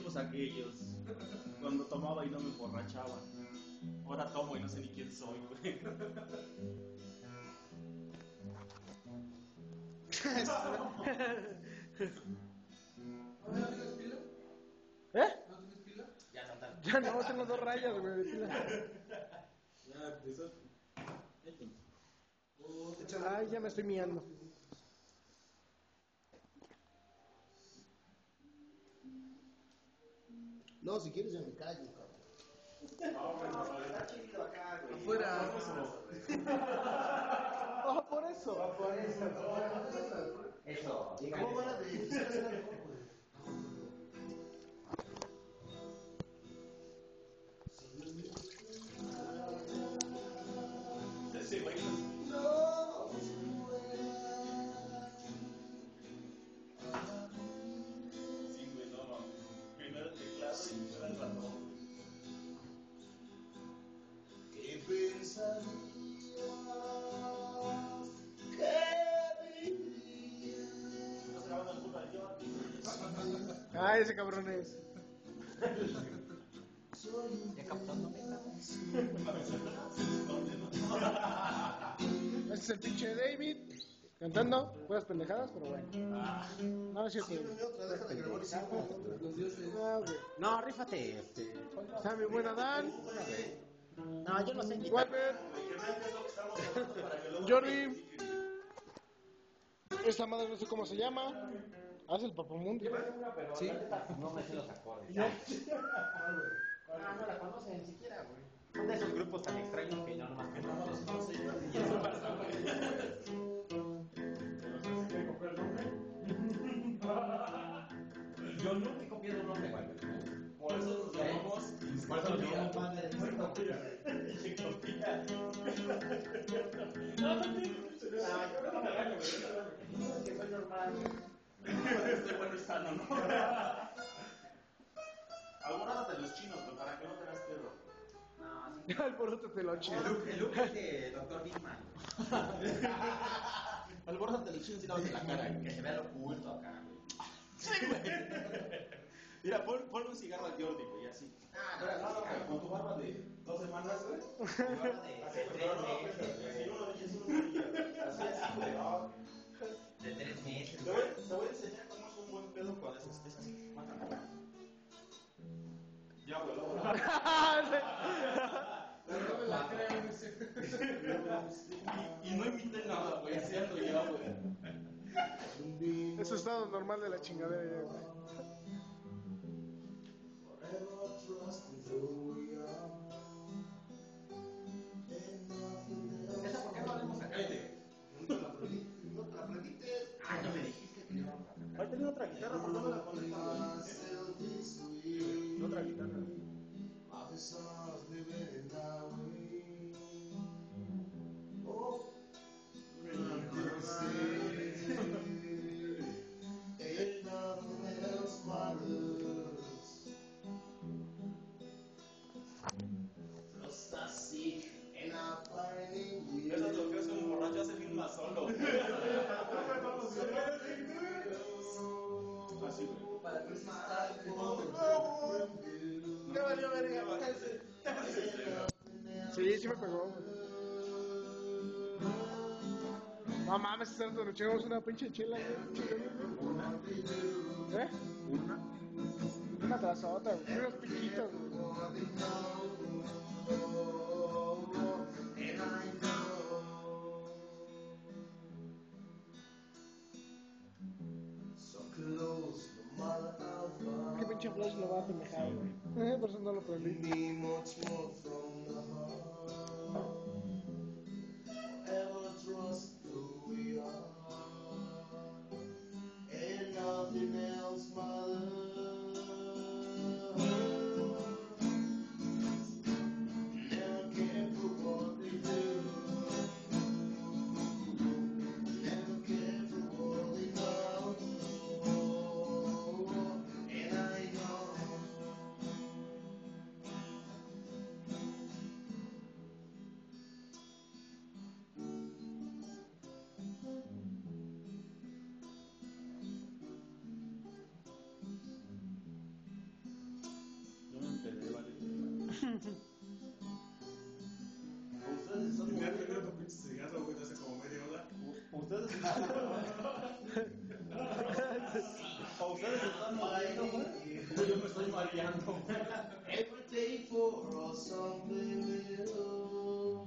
tiempos aquellos, cuando tomaba y no me emborrachaba. Ahora tomo y no sé ni quién soy, güey. ¿No tienes pila? ¿Eh? ¿No tienes pila? Ya, total. Ya no, tengo 2 rayas, güey, de pila. Ya, empezó. Ay, ya me estoy miando. No, si quieres ya me callo, cabrón. No, está chido acá, güey. Afuera. Oh, por eso. Eso, ¿Cómo van a decir que hacer algo, güey? Ese güey. No. Sí, güey, no mames. Primero el teclado y luego el ratón. ¿Qué pensarías que vivirías? Estás grabando el puto de Jordi. Ay, ese cabrón es. ya captando. Ese es el pinche David. Cantando, puras pendejadas, pero bueno. No, es cierto. Sí, otra, deja de grabar y sí, Los dioses. Ah, güey. No, rífate, Está mi buena Dan. No, yo no sé ni. Walter. Que vean qué es lo que estamos hablando para que luego Jordi. Esta madre no sé cómo se llama. Hace el papamundi. Sí. No me sé los acordes. No la conocen ni siquiera, güey. Son de esos grupos tan extraños que yo nomás que no los conozco. Y eso pasa, güey. Yo nunca he copiado un nombre, güey. Por eso nos llamamos Por eso lo llamamos padre de muerto. Enciclopedia. Yo no me regaño, güey. Que soy normal. Este bueno y sano, ¿no? Algunas de los chinos, pero para que no tengas pedo. No, así. Albórotate lo chido. El look es de Dr. Bigman. Albórdate los chinos y lavas en la cara. Que se vea lo oculto acá, güey. Sí, güey. Mira, ponle un cigarro al Jordi, güey, así. Ah, No, con tu barba de 2 semanas, güey. Mi barba de Así, 3 pero no, meses. si uno de ellos es un día. Así, güey. No. De 3 meses. Te voy a enseñar cómo es un buen pedo cuando estés así. Mátame. Ya, güey, luego. No me la creo, dice. Y no imité nada, güey, así ando ya, güey. Es su estado normal de la chingadera ya, güey. ¿Esa por qué no la hemos sacado? No te la aprendiste. Ah, no me dijiste que no la hemos sacado. Ahí tenía otra guitarra, ¿por qué no la pones? Otra guitarra. Eso es lo que es un borracho hace firma solo. Así, güey. Para que Ya valió verga. Sí me pegó, güey. No mames, esta noche nos echamos una pinche chela, güey. ¿Eh? Una tras otra, güey. Unos piquitos, güey. ¿Qué pinche flash lo va a pendejar, güey? Por eso no lo prendí. O ustedes están mareando, güey. Yo me estoy mareando. Every day for something little,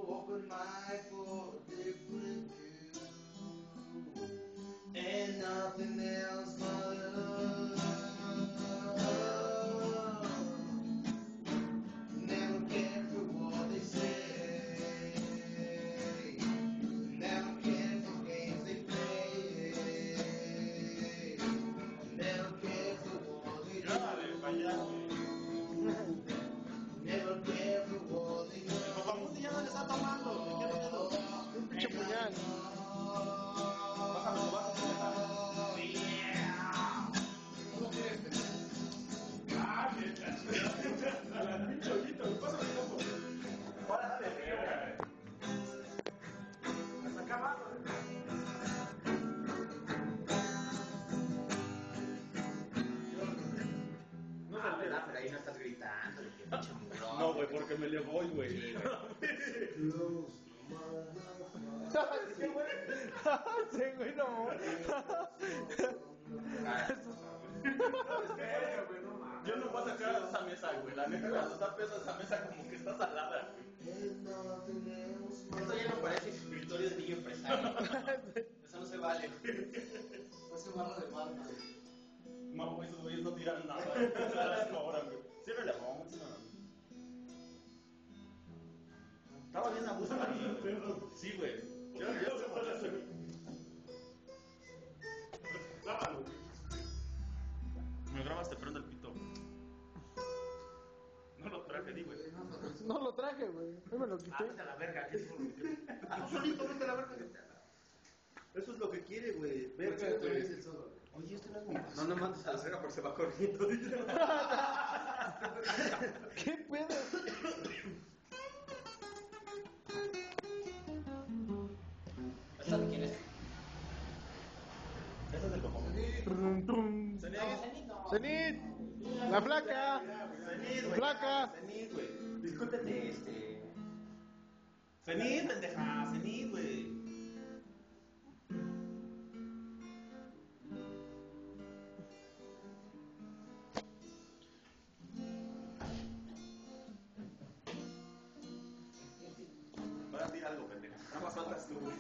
open mind for different view, and nothing else but love. Never care for what they say, never care for games they play, never care for what they do. Grábale, para allá, güey. Never care for what they El papamundi ya no le está tomando, güey. ¿Qué pedo? Un pinche puñal. Bájame, bájame. ¿Cómo quieres? Ah, qué chingada. A la pinche ollita, güey. Pásame el copo. Párate, güey. Hasta acá abajo, güey. No Ah, se ¿verdad? entera. Pero ahí no estás gritando, que pinche mugrón. No, güey, porque me le voy, güey. Sí, güey, no. Yo no voy a sacar a esa mesa, güey. La neta, cuando está pesa esa mesa, como que está salada, güey. Esto ya no parece escritorio de niño empresario. Eso no se vale. Hace barra de palma. No, güey, esos güeyes no tiran nada. Se las cobran, güey. Ciérrale, vamos. Estaba bien a gusto ahí. Sí, güey. Yo sé por eso. Lávalo, güey. Me grabas, te prendo el pito. No lo traje, di, güey. No lo traje, güey. Hoy me lo quité. Vete a la verga, que es por lo que... Tú solito, vete a la verga. Eso es lo que quiere, güey. Verga, Tú eres güey. el solo. Oye, este no es mi No, no mandes a la verga porque se va corriendo. ¿Qué pedo? ¿Esta de quién es? Ese es el cojo. Trum, trum. Zenit. La flaca. Zenit, güey. Flaca. Zenit, güey. Discúlpete, Zenit, pendeja. Zenit, güey. Voy a decir algo, pendeja. Nada más faltas tú, güey.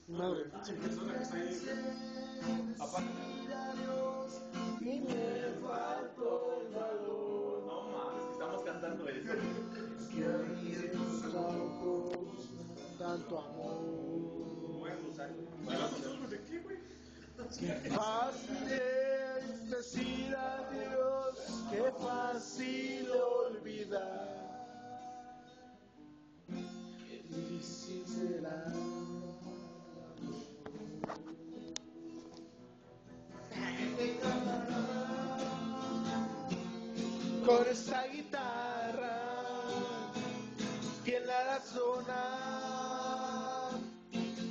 Madre. Pinche persona que está ahí. Apágala. Y me faltó el valor. No mames, que estamos cantando eso. Que abrir tus ojos, tanto amor. Voy a usar, güey. ¿De qué, güey? Qué fácil es decir adiós, qué fácil olvidar. Qué difícil será. Con esta guitarra, ¿quién la hará sonar?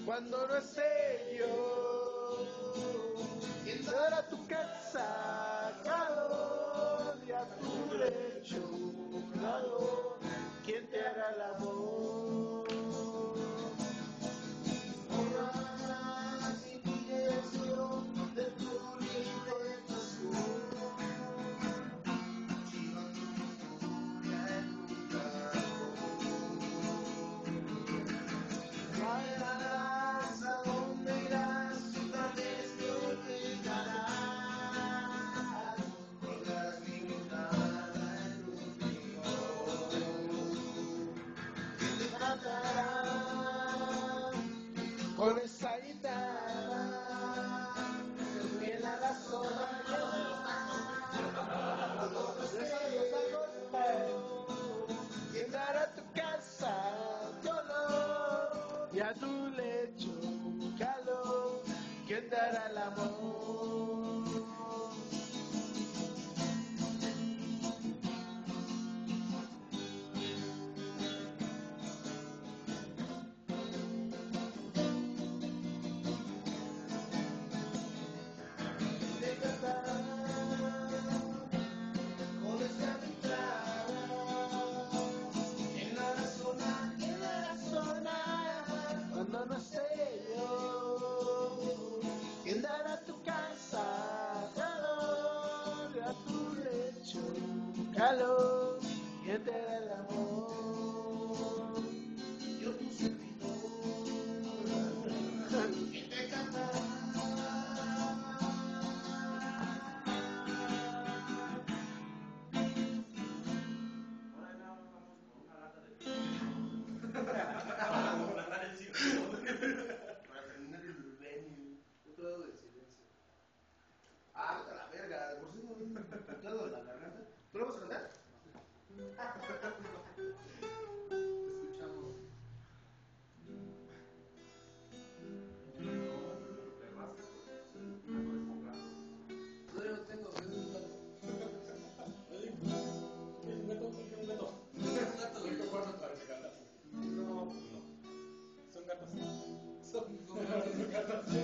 Cuando no esté yo, ¿quién dará tu casa calor y a tu lecho calor? ¿Quién te hará el amor? Borrarás mi dirección de tu lindo azul. Bailarás a donde irás, otra vez te olvidarás. Colgarás mi guitarra en un rincón. ¿Quién te cantará con esa guitarra? ¿Quién la hará sonar? ¿Quién dará tu casa dolor y a tu lecho calor? ¿Quién dará el amor? Te cantará con esa guitarra. ¿Quién la hará sonar? ¿Quién la hará sonar? Cuando no esté Déjalo, que te da el amor. Yo tu servidor, que te cantará. Bueno, vamos con una lata de Para terminar el venue. Otro lado del silencio. Ah, vete a la verga. Por si no me he puteado en la garganta. ¿Tú lo vas a cantar? Escuchamos. Yo no tengo, es un gato. ¿Quieres un gato? ¿Por qué un gato? Un gato de otro cuarto para que cantas. No, no. Son gatos. Son Son gatos.